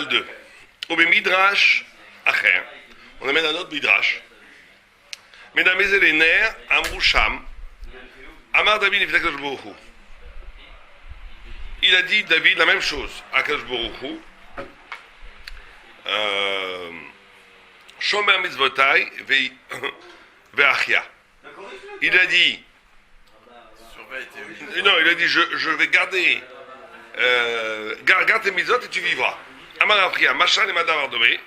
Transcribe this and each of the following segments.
Mal 2. Au Midrash Acher. On amène un autre Midrash. Mesdames et les nerfs, Amroucham. Amar David Nefitakosh Boruchou. Il a dit, David, la même chose à Kadosh Boruchou. Shomer mitzvotai ve'achia. Il a dit, non, il a dit, je vais garder, garde tes mitzvot et tu vivras. Amar Achia, Machan et Madar Ardomé.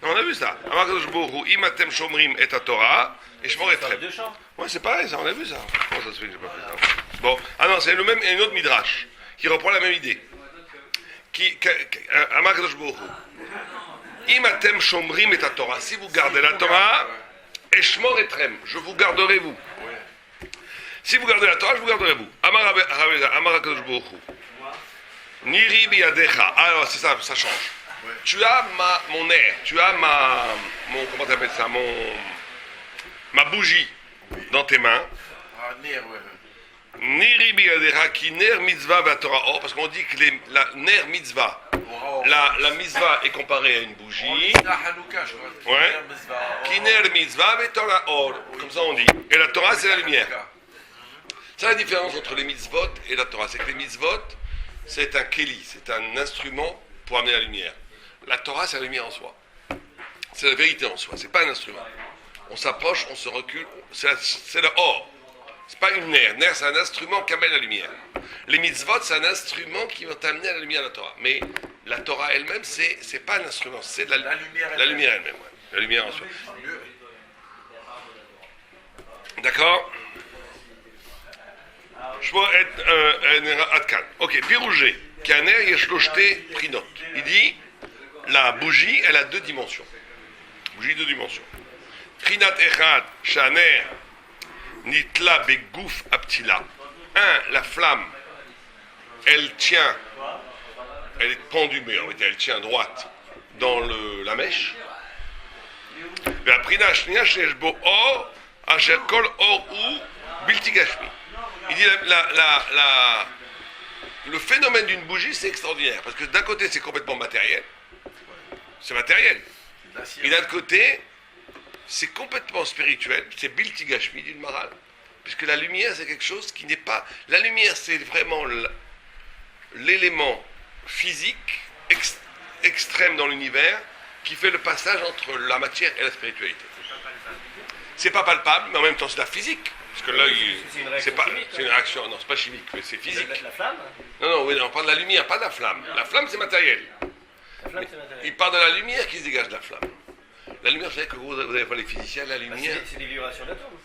On a vu ça. Amar Kadosh Boruchou, Imatem Shomrim et Torah, et Shmor Etrem. Ouais, c'est pareil, ça, on a vu ça. Comment ça se fait que j'ai pas fait ça? Bon, ah non, c'est le même, et une autre midrash qui reprend la même idée. Amar Kadosh Boruchou. Imatem Shomrim et Torah. Si vous gardez la Torah, et Shmor Etrem, je vous garderai vous. Si vous gardez la Torah, je vous garderai vous. Amar Kadosh Boruchou. Niri biyadecha. Alors, c'est ça, ça change. Ouais. Tu as mon air, tu as mon, comment t'appelles ça, ma bougie dans tes mains. Ah, ner, ouais. Niri biyadecha ki ner mitzvah va Torah. Oh, parce qu'on dit que la ner mitzvah, la mitzvah est comparée à une bougie. Ouais. Ki ner mitzvah va Torah. Oh, comme ça on dit. Et la Torah, c'est la lumière. C'est la différence entre les mitzvot et la Torah. C'est que les mitzvot, c'est un keli, c'est un instrument pour amener la lumière. La Torah, c'est la lumière en soi. C'est la vérité en soi, c'est pas un instrument. On s'approche, on se recule, c'est le or. C'est pas une ner. Ner, c'est un instrument qui amène la lumière. Les mitzvot, c'est un instrument qui va t'amener à la lumière de la Torah. Mais la Torah elle-même, c'est pas un instrument, c'est la lumière elle-même. Ouais. La lumière en soi. D'accord? Ok, Pirougé, Kaner Yeshloshte Prinot. Il dit, la bougie, elle a deux dimensions. Bougie, deux dimensions. Prinat Echad, Shaner, Nitla Begouf Aptila. La flamme, elle tient, elle est pendue, mais en réalité, elle tient droite dans la mèche. La Prinat Shnia Sheshbo Or, Asher Kol Or ou Bilti Gashmi. Il dit le phénomène d'une bougie, c'est extraordinaire. Parce que d'un côté, c'est complètement matériel. C'est matériel. Et d'un côté, c'est complètement spirituel. C'est Bilti Gashmi d'une maral. Puisque la lumière, c'est quelque chose qui n'est pas... La lumière, c'est vraiment l'élément physique extrême dans l'univers qui fait le passage entre la matière et la spiritualité. C'est pas palpable, mais en même temps, c'est la physique. Parce que l'œil, c'est une réaction, non, c'est pas chimique, mais c'est physique. La flamme? Non, on parle de la lumière, pas de la flamme. La flamme, c'est matériel. Il parle de la lumière qui se dégage de la flamme. La lumière, vous savez que vous n'avez pas les physiciens, la lumière... c'est des vibrations d'atomes.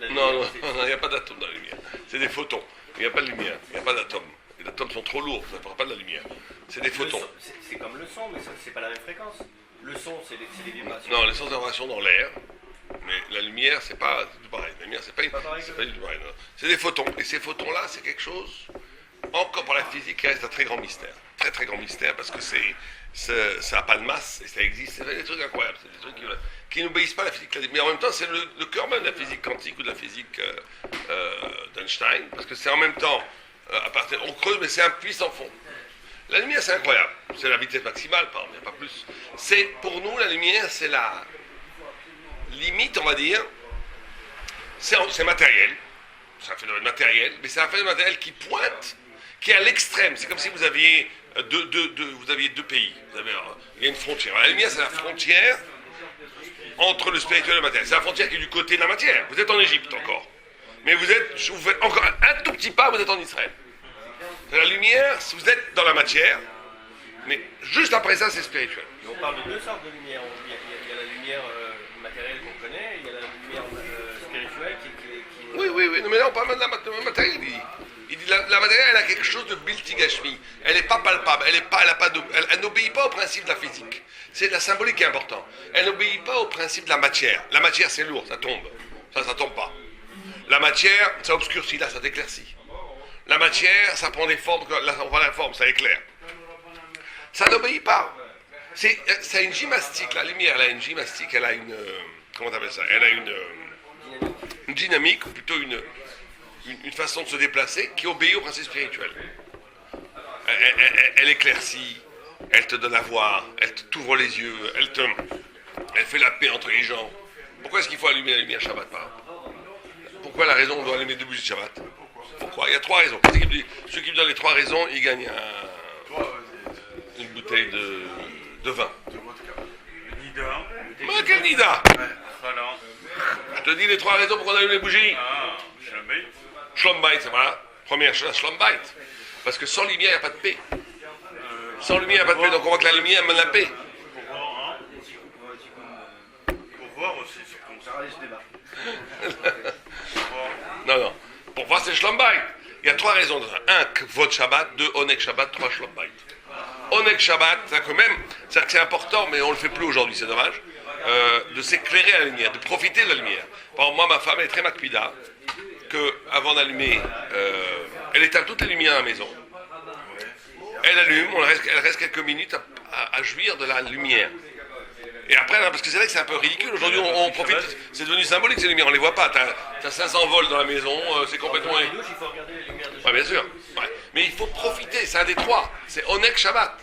Non, il n'y a pas d'atomes dans la lumière. C'est des photons. Il n'y a pas de lumière, il n'y a pas d'atomes. Les atomes sont trop lourds, ça ne fera pas de la lumière. C'est des photons. C'est comme le son, mais c'est pas la même fréquence. Le son, c'est des vibrations. Non, les sons de vibration dans l'air. Mais la lumière, c'est pas du pareil. La lumière, c'est pas du pareil. C'est des photons. Et ces photons-là, c'est quelque chose, encore par la physique, qui reste un très grand mystère. Très, très grand mystère, parce que ça n'a pas de masse, et ça existe. C'est des trucs incroyables. C'est des trucs qui n'obéissent pas à la physique classique. Mais en même temps, c'est le cœur même de la physique quantique ou de la physique d'Einstein, parce que c'est en même temps, on creuse, mais c'est un puits sans fond. La lumière, c'est incroyable. C'est la vitesse maximale, par exemple, il n'y a pas plus. Pour nous, la lumière, c'est la... limite, on va dire, c'est matériel, c'est un phénomène matériel, mais c'est un phénomène matériel qui pointe, qui est à l'extrême. C'est comme si vous aviez deux pays. Il y a une frontière. La lumière, c'est la frontière entre le spirituel et le matériel. C'est la frontière qui est du côté de la matière. Vous êtes en Égypte encore, mais vous faites encore un tout petit pas, vous êtes en Israël. La lumière, vous êtes dans la matière, mais juste après ça, c'est spirituel. On parle de deux sortes de lumière. Il y a la lumière matérielle qu'on connaît, il y a la lumière spirituelle qui... Oui, non, mais là on parle de la matérielle. Il dit la matérielle, elle a quelque chose de Bilti Gashmi. Elle n'est pas palpable, elle n'obéit pas au principe de la physique. C'est la symbolique qui est important. Elle n'obéit pas au principe de la matière. La matière, c'est lourd, ça tombe. Ça tombe pas. La matière, ça obscurcit, là, ça t'éclaircit. La matière, ça prend des formes, là, on voit la forme, ça éclaire. Ça n'obéit pas. C'est une gymnastique, la lumière, elle a une gymnastique, elle a une... comment t'appelles ça? Elle a une dynamique, ou plutôt une façon de se déplacer qui obéit au principe spirituel. Elle éclaircit, elle te donne à voir, elle t'ouvre les yeux, elle fait la paix entre les gens. Pourquoi est-ce qu'il faut allumer la lumière Shabbat par exemple? Pourquoi la raison on doit allumer 2 bougies de Shabbat? Pourquoi? Il y a 3 raisons. Ceux qui me donnent les 3 raisons, ils gagnent une bouteille de vin. Nida. Mais quel Nida? Voilà. Je te dis les 3 raisons pourquoi on allume les bougies. Ah, Shabbat. Shlom Bayit, c'est voilà. Première chose, Shlom Bayit. Parce que sans lumière, il n'y a pas de paix. Sans lumière, il n'y a pas de paix. Donc on voit que la lumière amène la paix. Pour voir, hein. Pour voir aussi, surtout. Ça rallège le débat. Non. Pour voir, c'est Shlom Bayit. Il y a 3 raisons. 1, Kvod Shabbat. 2, Oneg Shabbat. 3, Shlom Bayit. Oneg Shabbat, c'est-à-dire que c'est important, mais on ne le fait plus aujourd'hui, c'est dommage, de s'éclairer à la lumière, de profiter de la lumière. Par exemple, moi, ma femme, elle est très makpida, qu'avant d'allumer, elle éteint toutes les lumières à la maison. Elle allume, elle reste quelques minutes à jouir de la lumière. Et après, parce que c'est vrai que c'est un peu ridicule. Aujourd'hui, on profite, c'est devenu symbolique ces lumières, on ne les voit pas. T'as 500 volts dans la maison, c'est complètement... Dans les douches, il faut regarder les lumières de Ouais, bien sûr. Ouais. Mais il faut profiter, c'est un des 3. C'est Oneg Shabbat.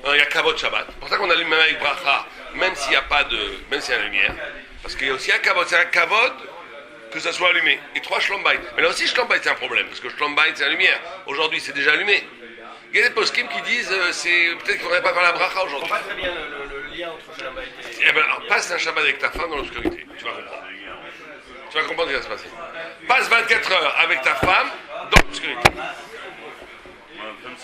Il y a Kavod Shabbat. C'est pour ça qu'on allume même avec Bracha, même s'il n'y a pas de... même s'il y a la lumière. Parce qu'il y a aussi un Kavod. C'est un Kavod que ça soit allumé. Et 3 Shlom Bayit. Mais là aussi, Shlom Bayit, c'est un problème. Parce que Shlom Bayit, c'est la lumière. Aujourd'hui, c'est déjà allumé. Il y a des poskim qui disent c'est peut-être qu'il ne faudrait pas faire la Bracha Je aujourd'hui. comprends pas très bien le lien entre Shabbat et... Eh bien, alors, passe un Shabbat avec ta femme dans l'obscurité. Tu vas comprendre. Tu vas comprendre ce qui va se passer. Passe 24 heures avec ta femme dans l'obscurité.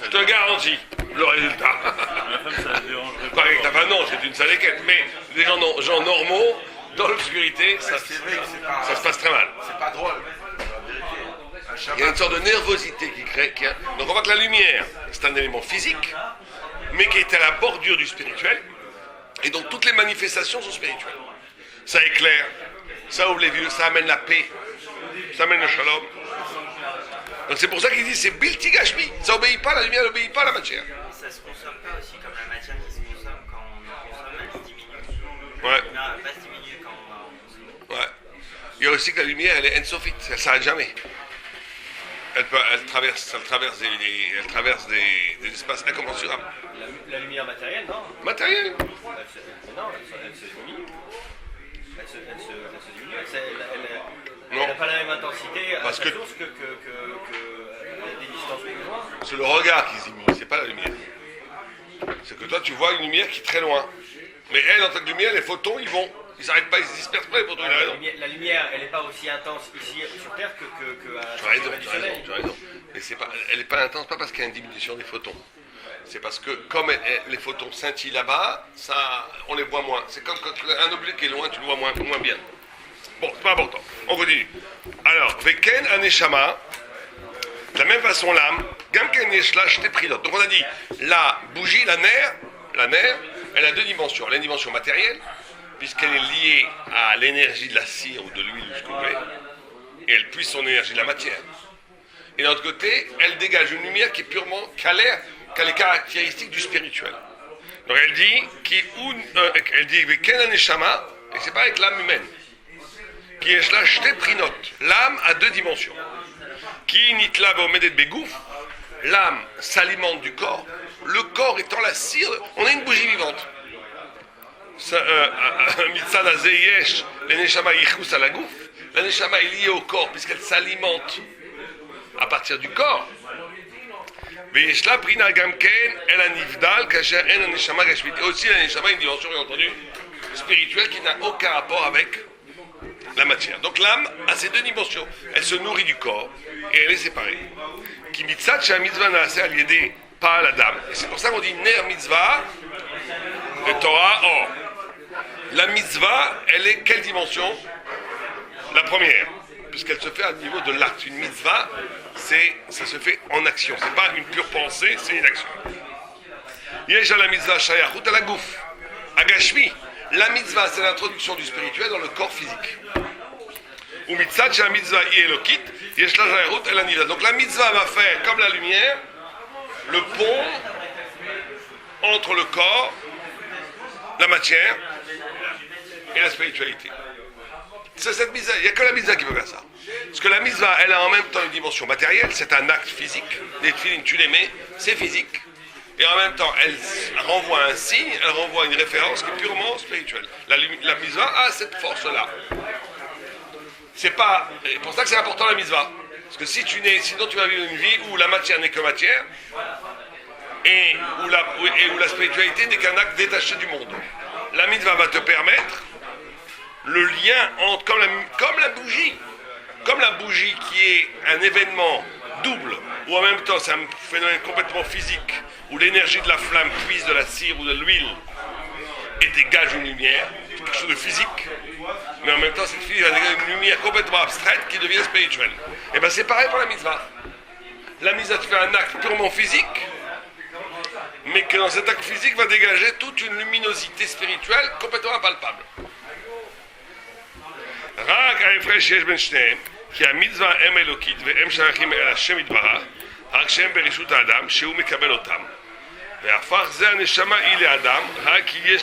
Je te garantis le résultat. Ma femme, ça la dérangerait Pas avec ta femme, non, c'est une sale quête. Mais les gens normaux, dans l'obscurité, ça C'est vrai que c'est pas, se passe très mal. c'est pas drôle. La vérité. Un Il y a Shabbat, une sorte de nervosité qui crée. Donc on voit que la lumière, c'est un élément physique, mais qui est à la bordure du spirituel. Et donc toutes les manifestations sont spirituelles. Ça éclaire, ça ouvre les yeux, ça amène la paix, ça amène le shalom. Donc c'est pour ça qu'il dit c'est bilti gashmi, ça obéit pas, la lumière n'obéit pas à la matière. Ça se consomme pas aussi comme la matière qui se consomme quand on en consomme, elle se diminue. Ouais, Non, elle va pas se diminuer quand on va en consommer. ouais. Il y a aussi que la lumière, elle est ensofite, elle s'arrête jamais. Elle traverse des espaces incommensurables. La lumière matérielle, non. Matériel. Elle se diminue. Elle se diminue. Non. Elle n'a pas la même intensité à Parce sa que- source que à des distances plus loin. C'est le regard qui se diminue, c'est pas la lumière. C'est que toi, tu vois une lumière qui est très loin. Mais elle, en tant que lumière, les photons, ils s'arrêtent pas, ils se dispersent pas, les photons, il a raison. La lumière, elle n'est pas aussi intense ici sur Terre que à Tu as raison, du tu as raison, soleil. tu as raison. Mais elle n'est pas intense, pas parce qu'il y a une diminution des photons. C'est parce que, comme les photons scintillent là-bas, on les voit moins. C'est comme quand un objet qui est loin, tu le vois moins bien. Bon, c'est pas important. On continue. Alors, Veken Aneshama, de la même façon, l'âme, Gamken Yeshla Shteprilot. Donc on a dit, la bougie, la nerf, elle a 2 dimensions. Elle a une dimension matérielle, puisqu'elle est liée à l'énergie de la cire ou de l'huile ou ce que vous voulez, et elle puise son énergie de la matière. Et d'un autre côté, elle dégage une lumière qui est purement, qui a les caractéristiques du spirituel. Donc elle dit, elle dit, Veken Aneshama, et c'est pas avec l'âme humaine. Qui est là, Shteprinot. L'âme a 2 dimensions. Qui nitla veomedet begouf. L'âme s'alimente du corps. Le corps étant la cire, on a une bougie vivante. Mitzad azeyesh, l'eneshama yichus à la gouf. L'eneshama est liée au corps puisqu'elle s'alimente à partir du corps. Veyeshla prina gamken el anivdal kasher en l'eneshama gashmit. Et aussi l'eneshama a une dimension, bien entendu, spirituelle qui n'a aucun rapport avec la matière. Donc l'âme a ces 2 dimensions. Elle se nourrit du corps et elle est séparée. Qui mitzat chez mitzvah naaseh al yedei pas la dame. Et c'est pour ça qu'on dit ner mitzvah et Torah or. La mitzvah, elle est quelle dimension? La première, puisqu'elle se fait à niveau de l'acte. Une mitzvah, ça se fait en action. C'est pas une pure pensée, c'est une action. Yesh la mitzvah shayachut à la gouf. Agashmi. La mitzvah, c'est l'introduction du spirituel dans le corps physique. Ou mitzvah, c'est la mitzvah elokit, yesh la shayachut el anivdal. Donc la mitzvah va faire, comme la lumière, le pont entre le corps, la matière et la spiritualité. C'est cette mitzvah, il n'y a que la mitzvah qui peut faire ça. Parce que la mitzvah, elle a en même temps une dimension matérielle, c'est un acte physique. Les tefilines, tu les mets, c'est physique. et en même temps, elle renvoie un signe, elle renvoie une référence qui est purement spirituelle. La mitzvah a cette force-là. C'est pour ça que c'est important la mitzvah. Parce que sinon tu vas vivre une vie où la matière n'est que matière, et où la spiritualité n'est qu'un acte détaché du monde. La mitzvah va te permettre le lien entre, comme la bougie qui est un événement double, ou en même temps c'est un phénomène complètement physique, où l'énergie de la flamme puise de la cire ou de l'huile et dégage une lumière, quelque chose de physique, mais en même temps cette une lumière complètement abstraite qui devient spirituelle. Et bien c'est pareil pour la mitzvah. La mitzvah te fait un acte purement physique, mais que dans cet acte physique va dégager toute une luminosité spirituelle complètement impalpable. רק ההפרש שיש בין שניהם, כי המצווה הם אלוקית והם שייכים אל השם יתברך, רק שהם ברשות האדם שהוא מקבל אותם. והפך זה הנשמה היא לאדם, רק כי יש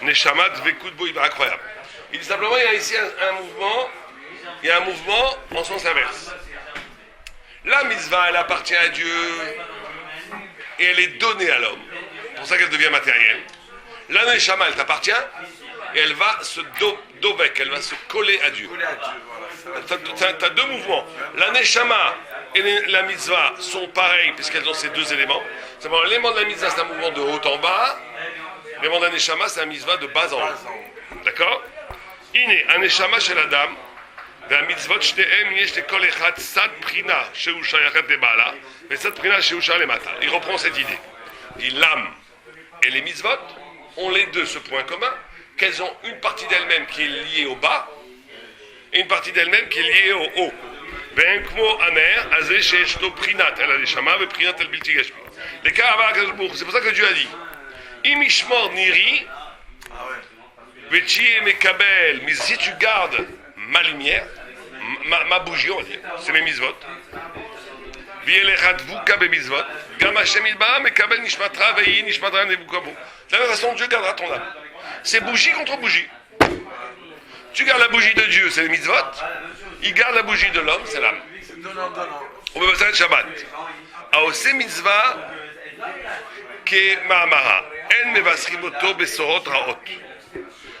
לנשמה דבקות בו incroyable. Il dit simplement, il y a ici un mouvement en sens inverse. La mitzvah, elle appartient à Dieu et elle est donnée à l'homme. C'est pour ça qu'elle devient matérielle. La neshama, elle t'appartient et elle va se dovek, elle va se coller à Dieu. Tu as deux mouvements. La neshama et la mitzvah sont pareils puisqu'elles ont ces deux éléments. C'est bon, l'élément de la mitzvah, c'est un mouvement de haut en bas. L'élément de la neshama, c'est un mitzvah de bas en haut. D'accord? Iné, un neshama chez la dame. והמצוות שניהם יש לכל אחד צד בחינה שהוא שייכת לבעלה וצד בחינה שהוא שייך למטה. Il reprend cette idée. Il dit l'âme et les mitzvot ont les deux ce point commun qu'elles ont une partie d'elles-mêmes qui est liée au bas et une partie d'elles-mêmes qui est liée au haut. והם כמו הנר הזה שיש לו בחינת אל הנשמה ובחינת אל בלתי גשמי. לכך אמר הקדוש ברוך הוא, c'est pour ça que Dieu a dit אם ישמור נירי ותהיה מקבל, mais si tu gardes ma lumière, ma bougie, on va dire, c'est mes mitzvot. De la même façon, Dieu gardera ton âme. C'est bougie contre bougie. Tu gardes la bougie de Dieu, c'est les mitzvot. Il garde la bougie de l'homme, c'est l'âme. On peut passer à Shabbat. Aose mitzvah ke ma'amara. En mevasrimoto besorot raot.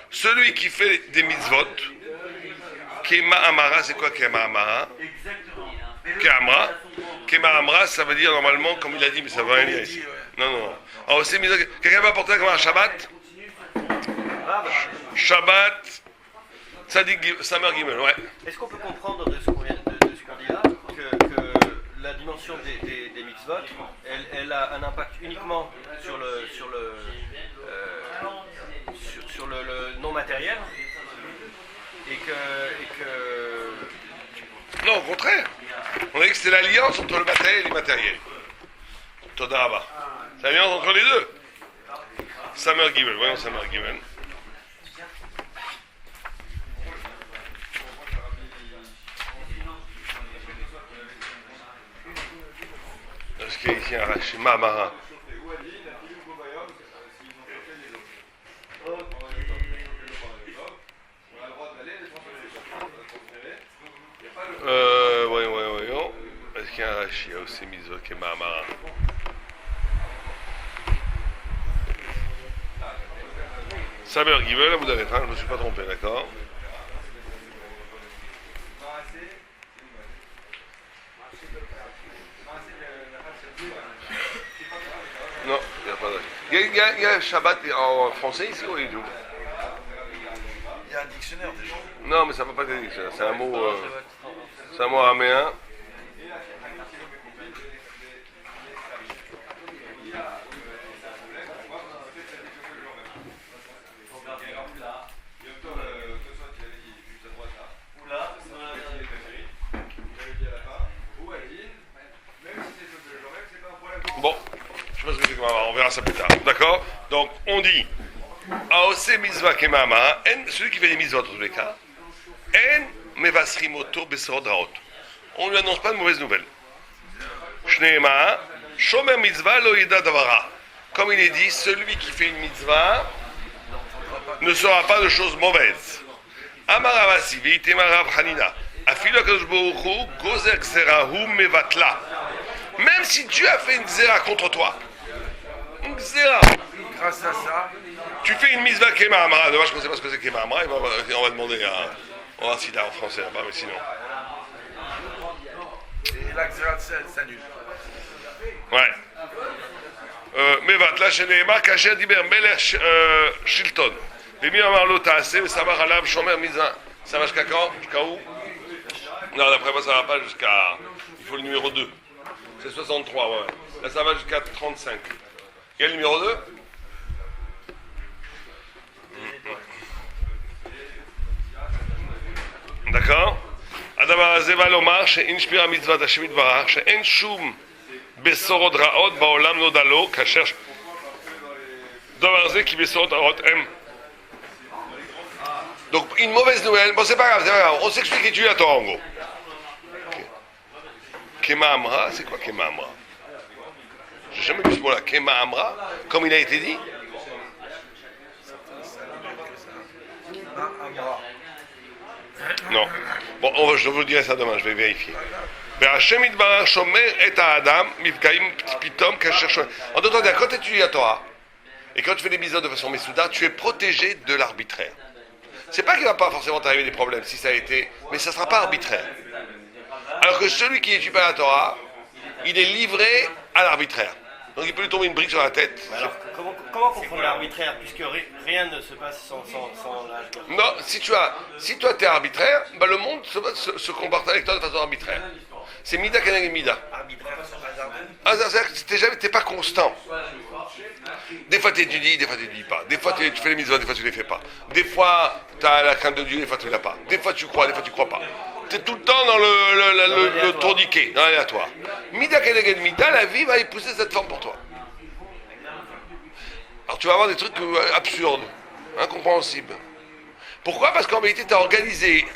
Celui qui fait des mitzvot, Kema Amara, c'est quoi Kema Amara? Kema Amara, ça veut dire normalement, comme il a dit, mais ça ne veut rien dire ici. Non. Alors, c'est mis. Quelqu'un va apporter comme un Shabbat? Shabbat, Samer Gimel, ouais. Est-ce qu'on peut comprendre de ce qu'on dit là que la dimension des mitzvot, elle a un impact uniquement sur le non matériel? Et que... Non, au contraire. On a dit que c'était l'alliance entre le matériel et l'immatériel. Todaraba. C'est l'alliance entre les deux. Samer Gimel, voyons Samer Gimel. Est-ce qu'il y a ici un rachet Mahamara? Voyons. Est-ce qu'il y a un Rashi aussi mitzvot qui est Mahamara? Samer Gimel, vous avez je ne me suis pas trompé, d'accord? Non, il n'y a pas de... Il y a Shabbat en français ici ou du tout? Il y a un dictionnaire déjà. Non, mais ça ne peut pas être un dictionnaire. C'est un mot araméen. Bon, je sais pas ce que c'est, on verra ça plus tard. D'accord? Donc, on dit Aose mitzvah kemama, celui qui fait des mitzvot dans tous les cas, en mevasrimoto besorot raot. On ne lui annonce pas de mauvaises nouvelles. Shneema, shomer mitzvah lo yeda davara. Comme il est dit, celui qui fait une mitzvah ne saura pas de choses mauvaises. Amar Avasi, veitema Rav Hanina, afilo kadosh baruch hu gozer xerahu mevatla. Même si Dieu a fait une xéra contre toi, Gzera. Grâce à ça, Tu fais une mitzvah Kema Amra. Dommage qu'on ne sait pas ce que c'est Kema Amra. On va demander à. On va voir s'il a en français là-bas, mais sinon. et la Xérat s'annule. Ouais. מבט לה שנאמר כאשר דיבר מלך שלטון ומי אמר לו תעשה וסמך עליו שומר מצווה. Ça va jusqu'à quand? Jusqu'à où? Non, d'après moi ça va pas jusqu'à... Il faut le numéro 2. C'est 63, ouais. Là ça va jusqu'à 35. Quel numéro 2? d'accord? הדבר הזה בא לומר שאין שמירה מצוות השם יתברך שאין שום בשורות רעות בעולם נודע לו כאשר דבר הזה כי בשורות רעות הם. Donc une mauvaise nouvelle, bon c'est pas grave, on s'explique et tu la Torah en gros. Kema Amra, c'est quoi Kema Amra? J'ai jamais vu ce mot là, Kema Amra, comme il a été dit. Non. Bon, je vous dirai ça demain, je vais vérifier. En d'autres termes, quand tu étudies la Torah, et quand tu fais des mitzvot de façon mesouda, tu es protégé de l'arbitraire. C'est pas qu'il ne va pas forcément t'arriver des problèmes, si ça a été, mais ça ne sera pas arbitraire. Alors que celui qui n'étudie pas la Torah, il est livré à l'arbitraire. Donc il peut lui tomber une brique sur la tête. Alors, comment comprendre l'arbitraire, puisque rien ne se passe sans l'âge? Non, si toi tu es arbitraire, bah, le monde se comporte avec toi de façon arbitraire. C'est Mida Keneged Mida. Arbitraire sans hasard. Ah, c'est-à-dire que t'es pas constant. Des fois tu étudies, des fois tu n'étudies pas. Des fois tu fais les mitzvot, des fois tu les fais pas. Des fois tu as la crainte de Dieu, des fois tu l'as pas. Des fois tu crois, des fois tu crois pas. Tu es tout le temps dans le tourniquet, dans l'aléatoire. Mida Keneged Mida, la vie va épouser cette forme pour toi. Alors tu vas avoir des trucs absurdes, incompréhensibles. Pourquoi? Parce qu'en réalité tu as organisé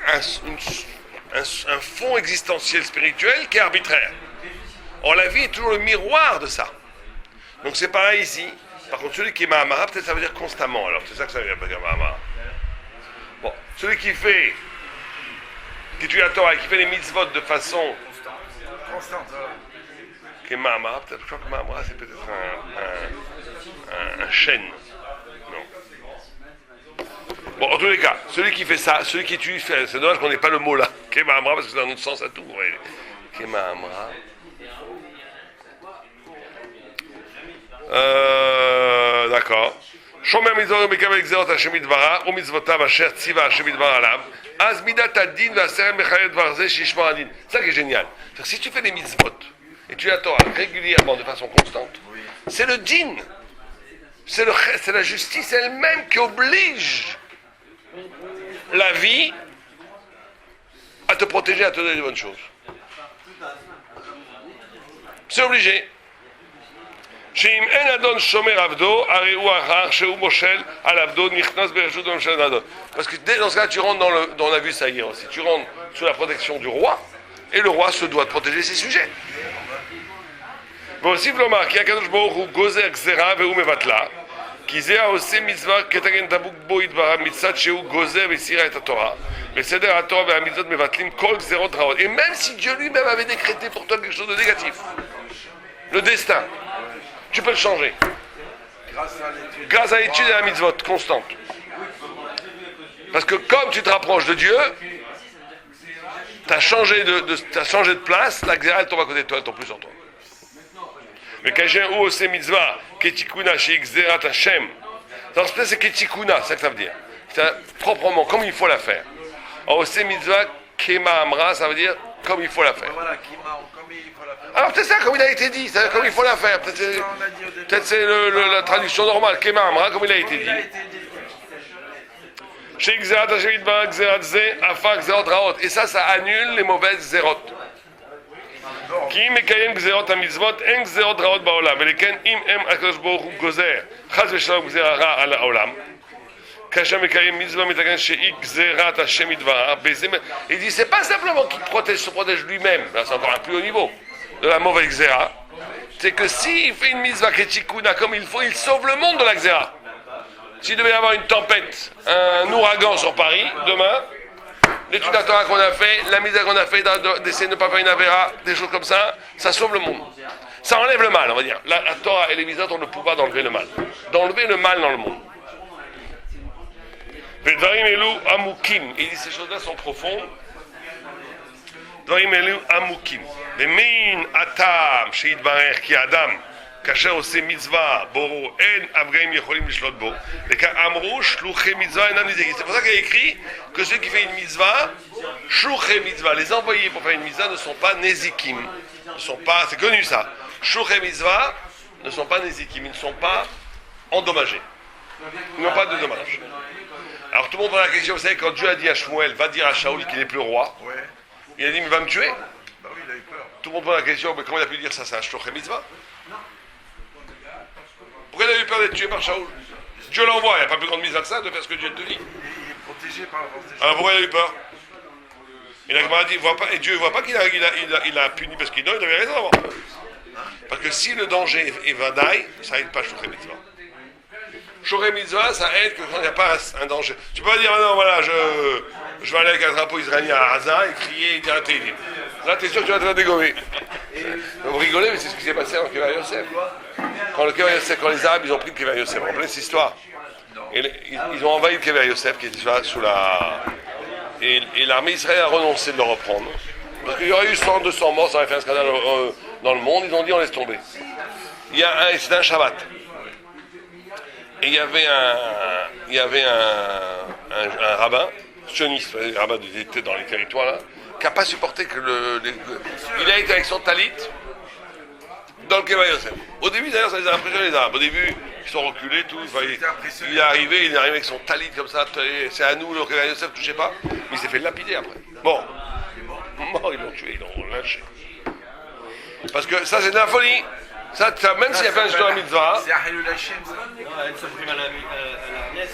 un fond existentiel spirituel qui est arbitraire. Or la vie est toujours le miroir de ça. Donc c'est pareil ici. Par contre celui qui est Mahamara, peut-être ça veut dire constamment. Alors c'est ça que ça veut dire Mahamara. Bon, celui qui tue la Torah et qui fait les mitzvot de façon Constante. qui est Mahamara, peut-être, je crois que Mahamara c'est peut-être un chêne. Non. Bon, en tous les cas, celui qui fait ça, celui qui tue, c'est dommage qu'on n'ait pas le mot là. Kema Amra, parce que c'est un autre sens à tout. Ouais. Kema Amra. D'accord. Shomer mitzvot mekavel gzerot Hashem yitbarach ou mitzvotav asher tziva Hashem yitbarach alav. Az midat adin v'aserem mechayev dvar zeh shishmor adin. C'est ça qui est génial. C'est que si tu fais des mitzvot et tu la Torah régulièrement de façon constante, c'est le din. C'est la justice elle-même qui oblige la vie à te protéger, à te donner de bonnes choses. C'est obligé. שאם אין אדון שומר עבדו, הרי הוא אחר שהוא מושל על עבדו נכנס ברשות הממשל d'Adon. Parce que dans ce cas, tu rentres on a vu ça hier aussi, tu rentres sous la protection du roi, et le roi se doit de protéger ses sujets. והוסיף לומר, כי הקדוש ברוך הוא גוזר גזרה והוא מבטלה, כי זה העושה מצווה כתגן דבוק בו יתברך מצד שהוא גוזר וסירה את התורה, בסדר התורה והמצוות מבטלים כל גזרות רעות. Et même si Dieu lui-même avait décrété pour toi quelque chose de négatif, le destin, tu peux le changer. Grâce à l'étude et à la mitzvot constante. Parce que comme tu te rapproches de Dieu, tu as changé de place, la xéra elle tombe à côté de toi, elle tombe plus sur toi. Mais quand j'ai ou aussi mitzvah, ketikuna chez xérat Hashem. Dans ce cas, c'est ketikuna, c'est ça que ça veut dire. C'est proprement, comme il faut la faire. Or aussi mitzvah, kema amra, ça veut dire comme il faut la faire. Voilà, comme il faut la faire. Alors peut-être ça, comme il a été dit, c'est comme il faut la faire. Peut-être c'est la traduction normale, Kema Amra, comme il a été dit. Chez Xerat Hashem Yitbarach Xerat Zeh, Afar Xerot Raot. Et ça annule les mauvaises zérot. Ki mekayem Xerot HaMitzvot, en Xerot Raot Baolam. Veleken im em HaKadosh Baruch Hu gozer, chaz v'shalom Xera Ra al Haolam. Kasher mekayem mitzvah mitaken she'i Xerat Hashem Yitbarach. Il dit, c'est pas simplement qu'il se protège lui-même, là c'est encore un plus haut niveau de la mauvaise xéra, c'est que s'il fait une mitzvah ketikuna comme il faut, il sauve le monde de la xéra. S'il devait y avoir une tempête, un ouragan sur Paris, demain, l'étude à Torah qu'on a fait, la mitzvah qu'on a fait d'essayer de ne pas faire une avéra, des choses comme ça, ça sauve le monde. Ça enlève le mal, on va dire. La Torah et les mitzvot ont le pouvoir d'enlever le mal. D'enlever le mal dans le monde. Vedarim elu amukim. Il dit ces choses-là sont profondes. Vedarim elu amukim. Vemein atam sheitbarer ki adam. כאשר עושה מצווה בורו אין אברהם יכולים לשלוט בו אמרו שלוחי מצווה אינם נזיקים. C'est pour ça qu'il y a écrit que ceux qui font une mitzvah, שלוחי מצווה, les envoyés pour faire une mitzvah ne sont pas nézikim, ne sont pas, c'est connu ça, שלוחי מצווה ne sont pas nézikim, ils ne sont pas endommagés, ils n'ont pas de dommages. Alors tout le monde pose la question, vous savez, quand Dieu a dit à Shmuel, va dire à Shaoul qu'il n'est plus roi, Ouais. il a dit mais va me tuer. Bah oui, il a eu peur. Tout le monde pose la question, mais comment il a pu dire ça, c'est un שלוחי מצווה? Pourquoi il a eu peur d'être tué par Shaoul? Dieu l'envoie, il n'y a pas plus grande mise que ça de faire ce que Dieu te dit. Il est protégé par ses Alors pourquoi il a eu peur? Il a dit, voit pas, et Dieu ne voit pas qu'il a puni parce qu'il avait raison avant. Parce que si le danger est vadaï, ça aide pas Shorei Mitzvah. Shorei Mitzvah, ça aide que quand il n'y a pas un danger. Tu peux pas dire, ah non, voilà, je vais aller avec un drapeau israélien à Gaza et crier et dire un télim. Là, t'es sûr que tu vas te faire dégommer. Vous rigolez, mais c'est ce qui s'est passé en Kever Yosef. Quand les Arabes ils ont pris le Kever Yosef, vous rappelez cette histoire? Et ils ont envahi le Kever Yosef qui était sous la... Et l'armée israélienne a renoncé de le reprendre. Parce qu'il y aurait eu 100, 200 morts, ça aurait fait un scandale dans le monde. Ils ont dit on laisse tomber. C'était un Shabbat. Et il y avait un rabbin, sioniste, un rabbin qui était dans les territoires là, qui n'a pas supporté que il a été avec son talit dans le Kever Yosef. Au début, d'ailleurs, ça les a impressionnés, les Arabes. Au début, ils sont reculés, tout. Il est arrivé avec son talit comme ça. C'est à nous, le Kever Yosef, touchez pas. Mais il s'est fait lapider après. Bon. Mort, ils l'ont tué, ils l'ont lynché. Parce que ça, c'est de la folie. Ça, même s'il y a plein de choses à mitzvah. C'est Ahilul Hashem, ça. elles sont primes à la NES.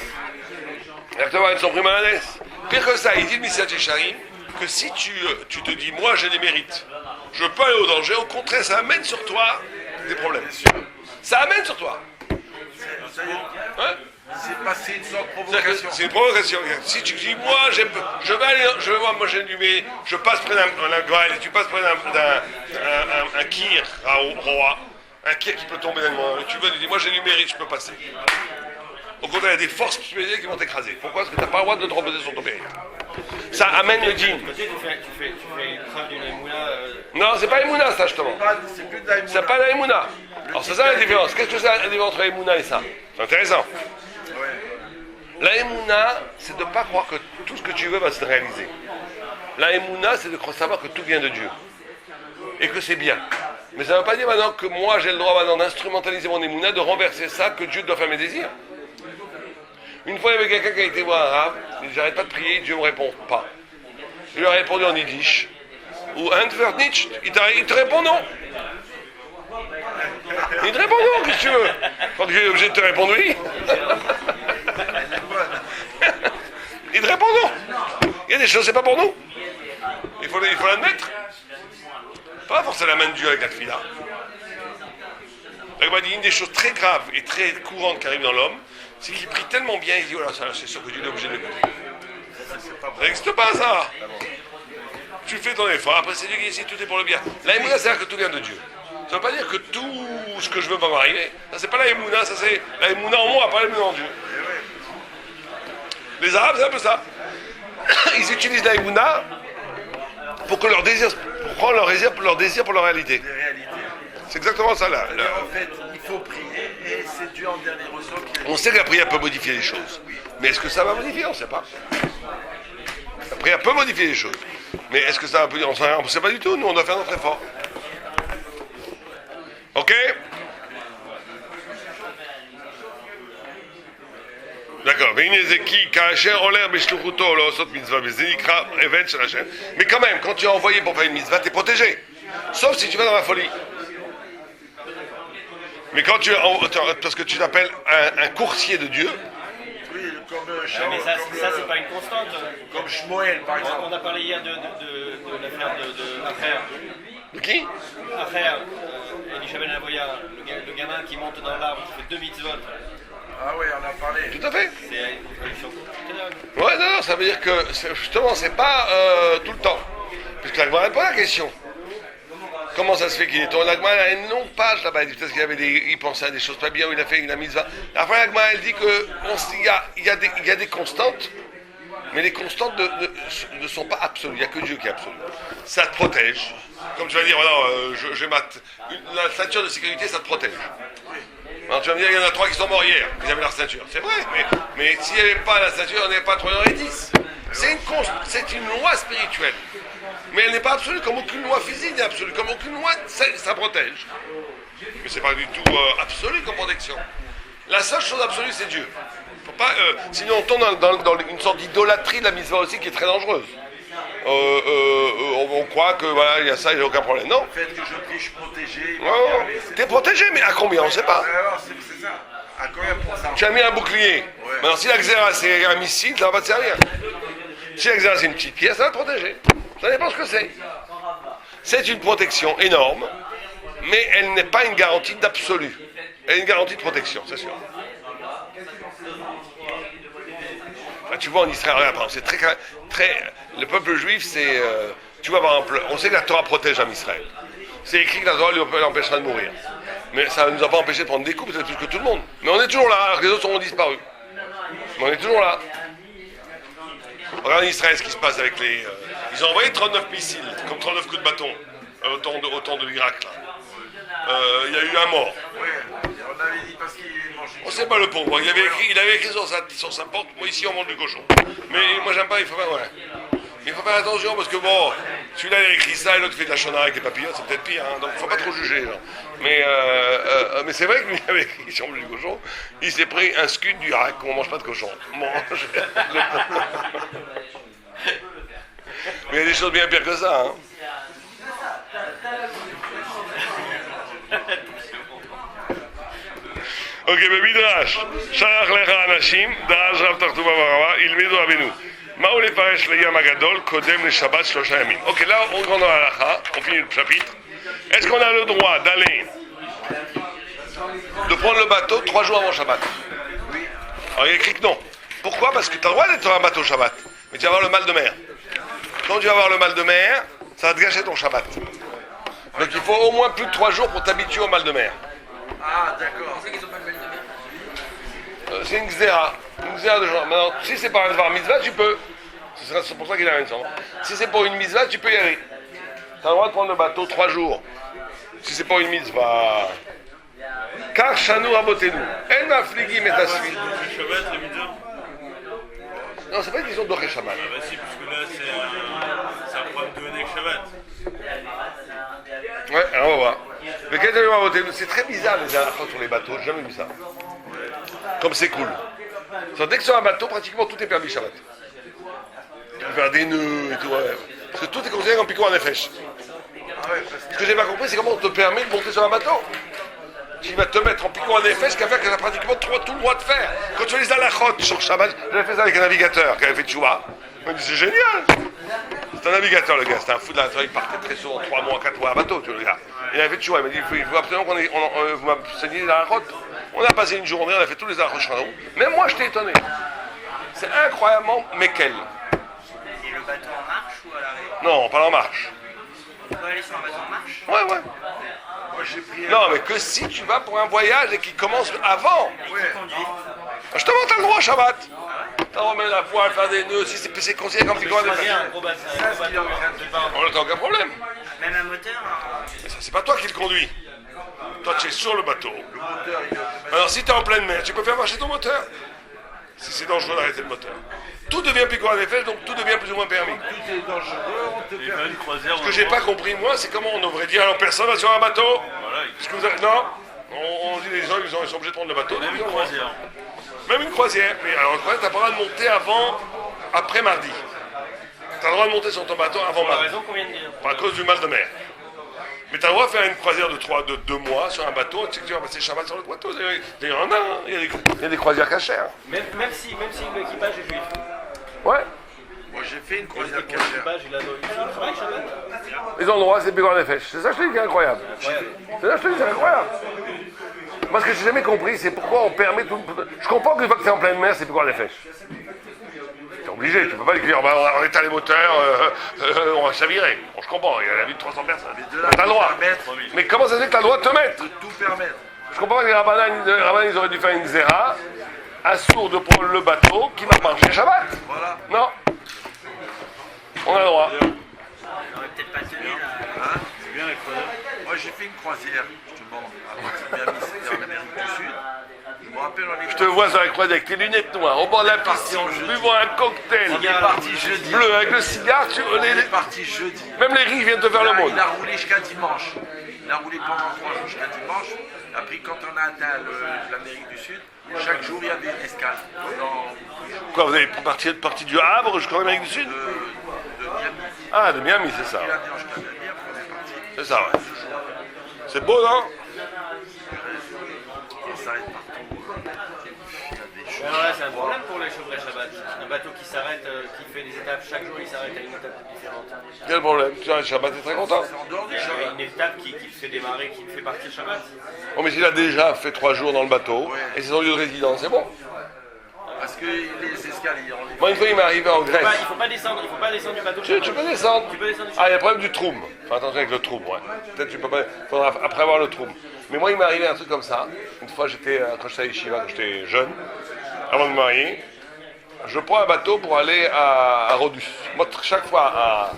Exactement, ils sont pris mal à l'aise. Pire que ça, il dit le Messiah Tchécharim que si tu te dis, moi j'ai des mérites, je peux aller au danger, au contraire, ça amène sur toi des problèmes. Ça amène sur toi. Hein? C'est passé une sorte de provocation. C'est une provocation. Si tu dis, moi, je vais voir, moi j'ai allumé, je passe près d'un graal, et tu passes près d'un kir, roi, un kir qui peut tomber dans le monde, et tu veux lui dire, moi j'ai du mérite, je peux passer. Au contraire, il y a des forces spécialisées qui vont t'écraser. Pourquoi? Parce que tu n'as pas le droit de te reposer sur ton mérite. Ça amène le djinn. Tu fais une preuve d'une émouna. Non, c'est pas Emouna, ça, justement. C'est plus de la C'est pas la Emouna. Alors, c'est ça la différence. Qu'est-ce que c'est la différence entre Emouna et ça? C'est intéressant. La Emouna, c'est de ne pas croire que tout ce que tu veux va se réaliser. La Emouna, c'est de savoir que tout vient de Dieu. Et que c'est bien. Mais ça ne veut pas dire maintenant que moi, j'ai le droit maintenant d'instrumentaliser mon Emouna, de renverser ça, que Dieu doit faire mes désirs. Une fois, il y avait quelqu'un qui a été voir un arabe, il dit, j'arrête pas de prier, Dieu ne me répond pas. Il lui a répondu en yiddish. Ou un nicht, il te répond non. Il te répond non, qu'est-ce que tu veux? Quand tu es obligé de te répondre oui. Il te répond non. Il y a des choses, c'est pas pour nous. Il faut l'admettre. Pas forcer la main de Dieu avec la tefila. Il m'a dit une des choses très graves et très courantes qui arrivent dans l'homme, c'est qu'il prie tellement bien, il dit, oh là, c'est sûr que Dieu est obligé de l'écouter. Ça n'existe pas, ça. Tu fais ton effort, après c'est Dieu qui décide, tout est pour le bien. La émouna, c'est-à-dire que tout vient de Dieu. Ça ne veut pas dire que tout ce que je veux va m'arriver. Ça, c'est pas la émouna, ça c'est la émouna en moi, pas la émouna en Dieu. Les Arabes, c'est un peu ça. Ils utilisent la émouna pour que leur désir, pour prendre leur désir pour leur réalité. Des réalités. C'est exactement ça, là. En fait, il faut prier et c'est Dieu en dernier ressort qui On sait que la prière peut modifier les choses. Mais est-ce que ça va modifier? On ne sait pas. La prière peut modifier les choses. Mais est-ce que ça va modifier? On ne sait pas du tout. Nous, on doit faire notre effort. Ok? D'accord. Mais quand même, quand tu es envoyé pour faire une mitzvah, tu es protégé. Sauf si tu vas dans la folie. Mais quand parce que tu t'appelles un coursier de Dieu. Oui, comme Mais ça, c'est pas une constante. comme Shmuel, par exemple. On a parlé hier de l'affaire d'affaires. De qui? Affaire, Elishabel Navoya, le gamin qui monte dans l'arbre, qui fait 2 mitzvot. Ah oui, on a parlé. Tout à fait. C'est une production. Ouais, non, ça veut dire que justement, c'est pas tout le temps. Parce que là, je ne pas la question. Comment ça se fait qu'il est tombé? L'Agma, elle a une longue page là-bas. Il dit peut-être il pensait à des choses pas bien, ou il a fait une mitzvah. Après, l'Agma, elle dit qu'il y a des constantes, mais les constantes ne sont pas absolues. Il n'y a que Dieu qui est absolu. Ça te protège. Comme tu vas dire, voilà, la ceinture de sécurité, ça te protège. Alors tu vas me dire, il y en a 3 qui sont morts hier, ils avaient leur ceinture. C'est vrai, mais s'il n'y avait pas la ceinture, on n'avait pas 3 et 10. C'est une loi spirituelle. Mais elle n'est pas absolue, comme aucune loi physique n'est absolue. Comme aucune loi, ça protège. Mais c'est pas du tout absolu comme protection. La seule chose absolue, c'est Dieu. Faut pas, sinon on tombe dans une sorte d'idolâtrie de la mitzvah aussi qui est très dangereuse. On croit que voilà, il y a ça, il n'y a aucun problème. Non. Le fait que je puisse protéger. T'es protégé, mais à combien? On ne sait pas. Alors, c'est ça. À combien pour ça? Tu as mis un bouclier. Ouais. Maintenant, si la xéra c'est un missile, ça ne va pas te servir. Si la xéra c'est une petite pièce, ça va te protéger. Ça dépend ce que c'est. C'est une protection énorme, mais elle n'est pas une garantie d'absolu. Elle est une garantie de protection, c'est sûr. Ah, tu vois, en Israël, c'est très. Le peuple juif, c'est. Tu vois, par exemple, on sait que la Torah protège en Israël. C'est écrit que la Torah l'empêchera de mourir. Mais ça ne nous a pas empêché de prendre des coups, peut-être plus que tout le monde. Mais on est toujours là, alors que les autres ont disparu. Mais on est toujours là. Regarde en Israël ce qui se passe avec les. Ils ont envoyé 39 missiles, comme 39 coups de bâton, au temps de l'Irak, là. Il y a eu un mort. Oui, on avait dit parce qu'il mangeait. On ne sait pas le pauvre. Il avait écrit sur sa porte, moi ici on mange du cochon. Mais moi j'aime pas, il faut faire attention parce que bon, celui-là il a écrit ça et l'autre fait de la chonnerie avec les papillons, c'est peut-être pire, hein, donc il ne faut pas trop juger. Là. Mais c'est vrai que lui avait écrit si on mange du cochon, il s'est pris un scud du Irak, on ne mange pas de cochon. Mais il y a des choses bien pires que ça. Hein. Ok, במידרש, שלח לך אנשים, דרש רב תחתובה ורבה, ילמדו רבנו. מהו לפרש לים הגדול קודם לשבת 3 ימים? Ok, là on rentre dans la halakha, on finit le chapitre. Est-ce qu'on a le droit d'aller, de prendre le bateau 3 jours avant Shabbat? Alors il écrit que non. Pourquoi? Parce que tu as le droit d'être sur un bateau Shabbat, mais tu vas avoir le mal de mer. Quand tu vas avoir le mal de mer, ça va te gâcher ton Shabbat. Donc il faut au moins plus de 3 jours pour t'habituer au mal de mer. Ah, d'accord. C'est une xéra de genre. Maintenant, si c'est par un mitzvah, tu peux. C'est pour ça qu'il a raison. Si c'est pour une mitzvah, tu peux y aller. Tu as le droit de prendre le bateau 3 jours. Si c'est pour une mitzvah. Car Shanou Rabotenu. Elle m'a fligui metasvi. Shabbat, le mitzvah? Non, c'est pas une question d'Oré Shabbat. Ah bah si, parce que là c'est un problème de Onek Shabbat. Ouais, alors on va voir. Mais quand Shanou Rabotenu, c'est très bizarre les halachot sur les bateaux, j'ai jamais vu ça. Comme c'est cool. Dès que sur un bateau, pratiquement tout est permis Shabbat. Tu peux faire des nœuds et tout, ouais. Parce que tout est considéré comme pico en effèche. Ce que j'ai pas compris, c'est comment on te permet de monter sur un bateau. Tu vas te mettre en pico en effèche qu'à faire que tu as pratiquement tout le droit de faire. Quand tu fais les halachot sur Shabbat, j'avais fait ça avec un navigateur qui avait fait tchouva. Il m'a dit c'est génial. C'est un navigateur le gars, c'était un fou de la il partait très souvent 3 mois, 4 mois à bateau, tu vois le gars. Il avait fait tchouva, il m'a dit il faut absolument vous m'enseignez les halachot. On a passé une journée, on a fait tous les halachot chez nous. Même moi j'étais étonné. C'est incroyablement méquel. Et le bateau en marche ou à l'arrêt? Non, pas en marche. On peut aller sur un bateau en marche? Ouais. Moi, j'ai pris un. Non, mais que si tu vas pour un voyage et qui commence avant. Ouais. Je te montre, t'as le droit, Shabbat. T'as le droit de mettre la poêle, faire des nœuds, si c'est considéré comme piquant des Choisir un gros bateau. on n'a aucun problème. Même un moteur? Mais ça, c'est pas toi qui le conduis. Toi, tu es sur le bateau. Le moteur, Alors, si tu es en pleine mer, tu peux faire marcher ton moteur. Si c'est dangereux d'arrêter le moteur. Tout devient piquant des fesses, donc tout devient plus ou moins permis. tout est dangereux, on te Il y a permet. une croisière. Ce que j'ai pas compris, moi, c'est comment on devrait dire alors personne va sur un bateau. Voilà, Parce que vous avez... Non, on dit les gens, ils sont obligés de prendre le bateau. même une croisière. Même une croisière. Mais alors, une croisière, t'as pas le droit de monter après mardi. T'as le droit de monter sur ton bateau avant Pour la mardi. raison qu'on vient de dire. À cause du mal de mer. Mais t'as le droit de faire une croisière de 2 mois sur un bateau, tu sais que tu vas passer Shabbat sur le bateau. Il y en a, hein. Il y a des croisières cachères. Même si l'équipage est juif. Ouais. Moi, j'ai fait une croisière L'équipage, cachère. il travaille Shabbat. Ils ont le droit, c'est piquant des fesses. C'est ça que je te dis qui est incroyable. C'est ça que je te dis, c'est incroyable. Moi, ce que j'ai jamais compris, c'est pourquoi on permet tout. Je comprends qu'une fois que c'est en pleine mer, c'est piquant des fesses. T'es obligé, tu peux pas dire, on va éteindre les moteurs, on va chavirer. On Je comprends, il y a la vie de 300 personnes. Mais de là, T'as le droit. permettre Mais comment ça se fait que t'as le droit de te mettre? de tout permettre. Je comprends que les rabbins, ils auraient dû faire une zéra, assourd de prendre le bateau qui va marcher Shabbat. Voilà. Non. On a le droit. On aurait peut-être pas tenu là. Hein? C'est bien les croisières. Moi, j'ai fait une croisière, justement, à partir de Miami, c'était en Amérique du Sud. Je me rappelle, on est Je te vois sur la croix avec tes lunettes noires, au bord de la piscine, buvant un cocktail parti jeudi. bleu avec le cigare, On est parti jeudi. même les riches viennent te faire le monde. Il a roulé jusqu'à dimanche. Il a roulé pendant 3 jours jusqu'à dimanche. Après, quand on a atteint l'Amérique du Sud, chaque jour, il y avait une escale. Quoi, vous avez parti du Havre jusqu'en Amérique du Sud? De Miami. Ah, de Miami, c'est ça. Il a dit jusqu'à Miami, après on est parti. C'est ça, ouais. C'est beau, non? Ça s'arrête partout. Il y a des choses. Alors là, c'est un problème pour les chauffeurs Shabbat. Un bateau qui s'arrête, qui fait des étapes, chaque jour il s'arrête à une étape différente. Quel problème? Tu vois, Shabbat est très content. C'est en dehors du Il y a Shabbat. une étape qui le fait démarrer, qui le fait partir Shabbat. Oh, mais s'il a déjà fait 3 jours dans le bateau, Ouais. et c'est son lieu de résidence, c'est bon. Parce que les escales, on les Moi, une fois, il m'est arrivé en Il Grèce. faut pas descendre du bateau. Tu peux descendre. Tu peux descendre du Ah, il y a le problème du troum. Fais attention avec le troum, ouais. Peut-être tu peux pas. Faudra après avoir le troum. Mais moi, il m'est arrivé un truc comme ça. Une fois, quand j'étais à Yeshiva, quand j'étais jeune, avant de me marier, je prends un bateau pour aller à Rhodus. Moi, chaque fois,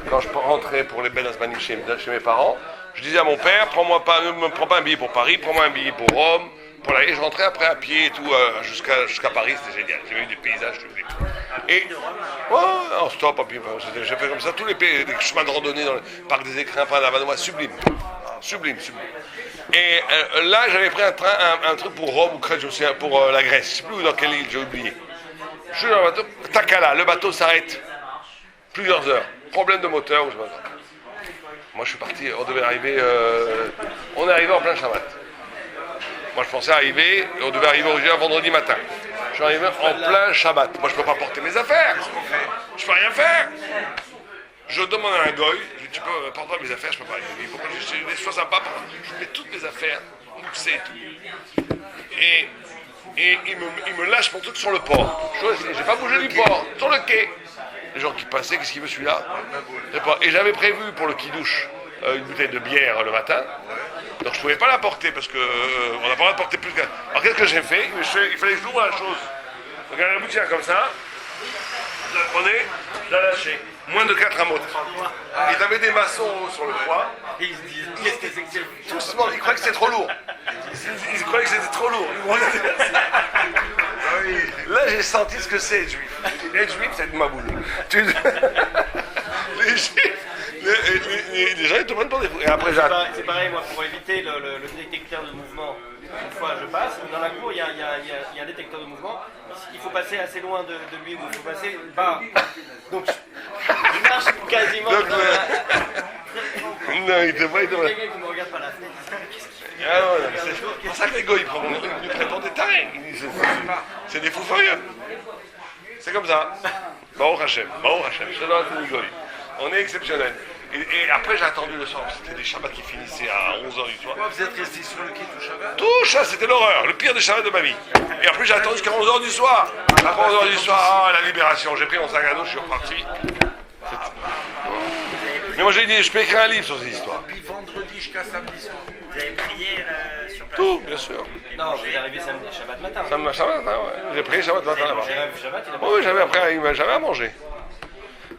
quand je rentrais pour les Ben Azmanim chez mes parents, je disais à mon père, ne me prends pas un billet pour Paris, prends-moi un billet pour Rome. Et je rentrais après à pied et tout, jusqu'à Paris, c'était génial. J'ai vu des paysages, tout. Et, ouais, en stop, et puis, j'ai fait comme ça, tous les chemins de randonnée dans le parc des Écrins, pas d'Avanois, sublime. Sublime. Et là, j'avais pris un truc pour Rome, ou Crète, je me souviens, pour la Grèce. Je sais plus dans quelle île, j'ai oublié. Je suis dans le bateau, Takala, le bateau s'arrête. Plusieurs heures. Problème de moteur, ou je sais pas. Moi, je suis parti, on est arrivé en plein Shabbat. Moi, je pensais arriver, on devait arriver original vendredi matin. Je suis arrivé en plein Shabbat. Moi, je ne peux pas porter mes affaires. Je peux rien faire. Je demande à un goy, je dis, tu peux porter mes affaires, je peux pas. Il faut pas que je sois sympa. Je mets toutes mes affaires, poussées et tout. Et il me lâche mon truc sur le port. J'ai pas bougé du port, sur le quai. Les gens qui passaient, qu'est-ce qu'il veut celui-là? Et j'avais prévu pour le kidouche une bouteille de bière le matin. Donc je ne pouvais pas la porter parce qu'on n'a pas le droit de porter plus que... Alors qu'est-ce que j'ai fait? Il fallait que je l'ouvre la chose. Donc la bouteille comme ça, je la prenais, je la lâchais. Moins de 4 amotes. Et t'avais des maçons sur le toit. Et ils se disent, qu'est-ce que c'est que c'est? Doucement, ils croyaient que c'était trop lourd. Ils croyaient que c'était trop lourd. Ils me regardaient. Là, j'ai senti ce que c'est être juif. Être juif, c'est de ma boule. Les gens, ils te prennent pour des fous. Et après, C'est pareil, moi, pour éviter le détecteur de mouvement, une fois je passe, dans la cour, il y a un détecteur de mouvement. Il faut passer assez loin de lui, ou il faut passer bas. Donc, je marche quasiment. Non, il te voit, il te voit. Quelqu'un qui me regarde par la fenêtre. Qu'est-ce qu'il fait? Ah non, c'est pour ça que les gars, ils prennent pour des tarés. C'est des fous furieux. C'est comme ça. Baruch Hashem, je te donne un goy. On est exceptionnel. Et après, j'ai attendu le soir. C'était des Shabbats qui finissaient à 11h du soir. Vous êtes resté sur le quai tout Shabbat? Tout ça, c'était l'horreur. Le pire des Shabbats de ma vie. Et après, j'ai attendu jusqu'à 11h du soir. Après 11h du soir, la libération. J'ai pris mon sac à dos, je suis reparti. Mais moi, j'ai dit, je peux écrire un livre sur ces histoires. Puis vendredi jusqu'à samedi soir. Vous avez prié sur place? Tout, bien sûr. Non, je vais arriver samedi, Shabbat matin. Shabbat, ouais. J'ai pris Shabbat matin là-bas. J'ai rêvé Shabbat, il a pas. Oui, j'avais à manger.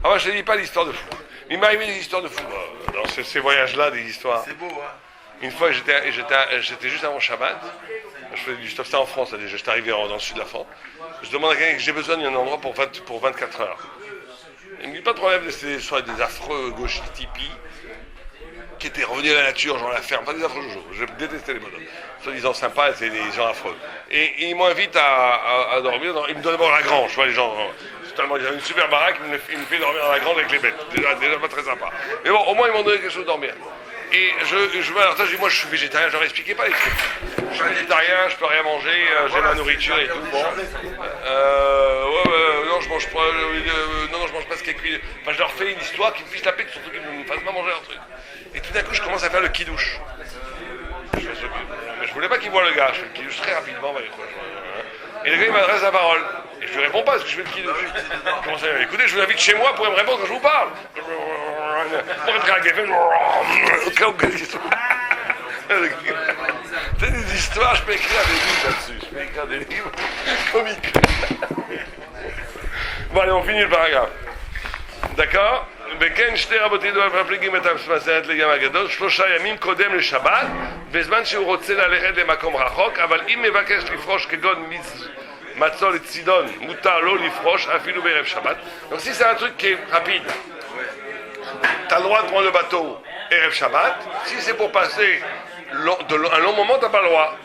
Ah, moi, je te dis pas d'histoire de fou. Il m'est arrivé des histoires de fou. Dans ces voyages-là, des histoires. C'est beau, hein? Une fois, j'étais juste avant Shabbat. Je faisais du stop, c'était en France, déjà. J'étais arrivé dans le sud de la France. Je demande à quelqu'un que j'ai besoin d'un endroit pour 24 heures. Il me dit pas de problème, c'était soit des affreux gauchistes hippies qui étaient revenus à la nature, genre à la ferme, pas des affreux jours. Je détestais les bonhommes. Soi-disant sympas, c'était des gens affreux. Et ils m'invitent à dormir. Ils me donnent d'abord la grange, tu vois, les gens. Ils avaient une super baraque, ils me fait dormir dans la grange avec les bêtes. Déjà pas très sympa. Mais bon, au moins, ils m'ont donné quelque chose de dormir. Et alors ça, je dis, moi je suis végétarien, je leur expliquais pas les trucs. Je suis végétarien, je peux rien manger, j'ai ma nourriture et tout. Bon. Non, je mange pas, je mange pas ce qui est cuit. Enfin, je leur fais une histoire qui me fiche la paix, surtout qu'ils ne me fassent pas manger leur truc. Et tout d'un coup, je commence à faire le kidouche. Mais je voulais pas qu'ils voient le gars, je fais le kidouche très rapidement. Et le gars, il m'adresse la parole. Et je lui réponds pas parce que je fais le kidouche. Je commence à dire, écoutez, je vous invite chez moi pour me répondre quand je vous parle. C'est des histoires, je peux écrire des livres là-dessus. Je peux écrire des livres comiques. Bon, allez, on finit le paragraphe. d'accord? וכן שתי רבותי דואר והפליגים את המסמסת ליום הגדול 3 ימים קודם לשבת בזמן שהוא רוצה ללכת למקום רחוק אבל אם מבקש לפרוש כגון מצוא לצידון מותר לא לפרוש אפילו בערב שבת. Donc si c'est un truc qui est rapide, t'as le droit de prendre le bateau ערב שבת. Si c'est pour passer un long moment, t'as pas le droit.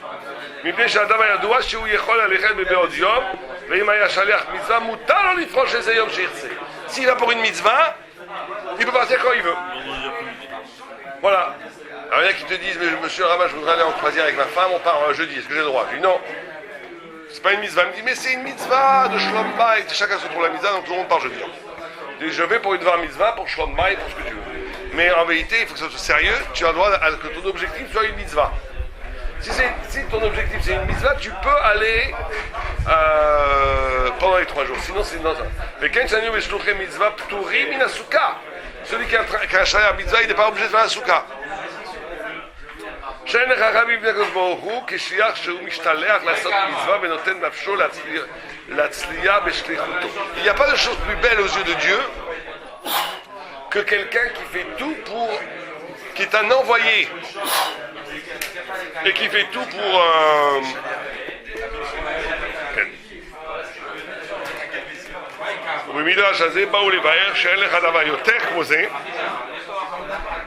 מפני שהאדם הידוע שהוא יכול ללכת בעוד יום ואם היה שליח מצווה מותר לו לפרוש איזה יום שירצה. S'il va pour une mitzvah, il peut partir quand il veut. Voilà. Alors il y en a qui te disent, mais monsieur le rabbin, je voudrais aller en croisière avec ma femme, on part jeudi, est-ce que j'ai le droit? Je dis non. C'est pas une mitzvah. Il me dit, mais c'est une mitzvah de Shlom Bayit. Chacun se trouve la mitzvah, donc tout le monde part jeudi. Je dis, je vais pour une var mitzvah, pour Shlom Bayit, pour ce que tu veux. Mais en vérité, il faut que ça soit sérieux, tu as le droit à que ton objectif soit une mitzvah. Si ton objectif c'est une mitzvah, tu peux aller pendant les 3 jours. Sinon c'est dans un. Mais quand tu as une mitzvah, p'tourim min hasuka. Celui qui a un shaya mitzvah, il n'est pas obligé de faire un souka. שאין לך רבי בפני הקדוש ברוך הוא כשליח שהוא משתלח לעשות מצווה ונותן נפשו להצליח בשליחותו. Il n'y a pas de chose plus belle aux yeux de Dieu que quelqu'un qui fait tout pour, qui est un envoyé et qui fait tout pour ובמדרש הזה באו לבאר שאין לך דבר יותר כמו זה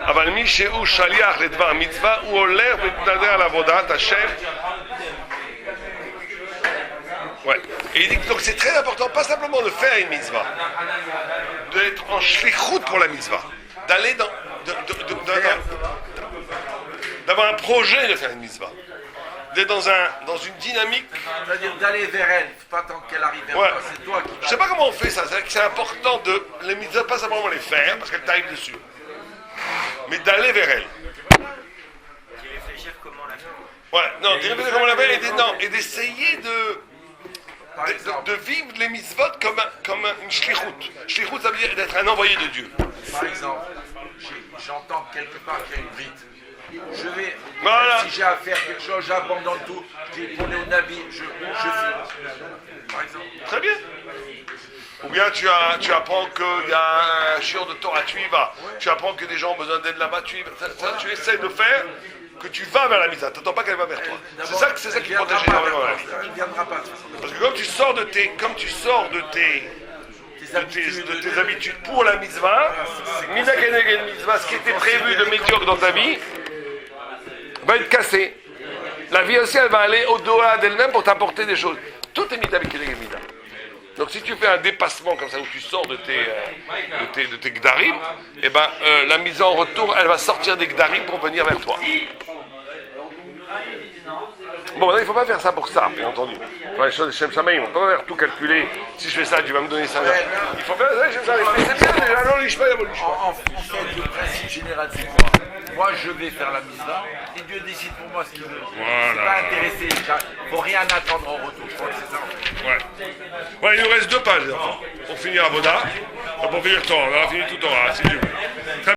אבל מי שהוא שליח לדבר מצווה הוא הולך ומתנדב על עבודת השם. Ouais. Et il dit que donc c'est très important, pas simplement de faire une mitzvah, d'être en shlichut pour la mitzvah, d'aller d'avoir un projet de faire une mitzvah, d'être dans une dynamique. C'est-à-dire d'aller vers elle, pas tant qu'elle arrive vers toi, c'est toi qui. Je sais pas comment on fait ça, c'est important de les mitzvahs, pas simplement les faire parce qu'elles t'arrivent dessus, mais d'aller vers elle. D'y réfléchir comment la faire. Ouais, non, d'y réfléchir comment la faire et d'essayer de vivre les mitzvot comme une shlichut. Shlichut, ça veut dire d'être un envoyé de Dieu. Par exemple, j'entends quelque part qu'il y a une rite. Je vais, voilà. Si j'ai à faire quelque chose, j'abandonne tout. Je dis pour Léonabi, je filme. Par exemple. Très bien. Ou bien tu apprends qu'il y a un shiur de Torah, tu y vas. Tu apprends que des gens ont besoin d'aide là-bas, tu y vas. Ça, tu essaies de faire que tu vas vers la mitzvah. Tu n'attends pas qu'elle va vers toi. C'est ça qui protège énormément. Elle ne viendra pas. Parce que comme tu sors de tes habitudes pour la mitzvah, mina keneged mitzvah, ce qui était prévu de médiocre dans ta vie, va être cassé. La vie aussi, elle va aller au-delà d'elle-même pour t'apporter des choses. Tout est mida keneged mida. Donc si tu fais un dépassement comme ça où tu sors de tes gdarim, eh ben la mise en retour, elle va sortir des gdarim pour venir vers toi. Bon, là, il ne faut pas faire ça pour ça, bien entendu. Enfin, les choses de Shem Shamaim, on ne peut pas faire tout calculer. Si je fais ça, tu vas me donner ça. Il faut faire ça, Shem Shamaim. Mais c'est bien déjà, non, l'ishma, il y a En fait, le principe général, c'est quoi? Moi, je vais faire la mitzvah et Dieu décide pour moi ce qu'il veut. Voilà. Je ne suis pas intéressé. Il ne faut rien attendre en retour. Je crois que c'est ça. Ouais. Ouais, il nous reste 2 pages, pour finir Avoda. Pour finir Torah. On a fini tout Torah, si tu veux.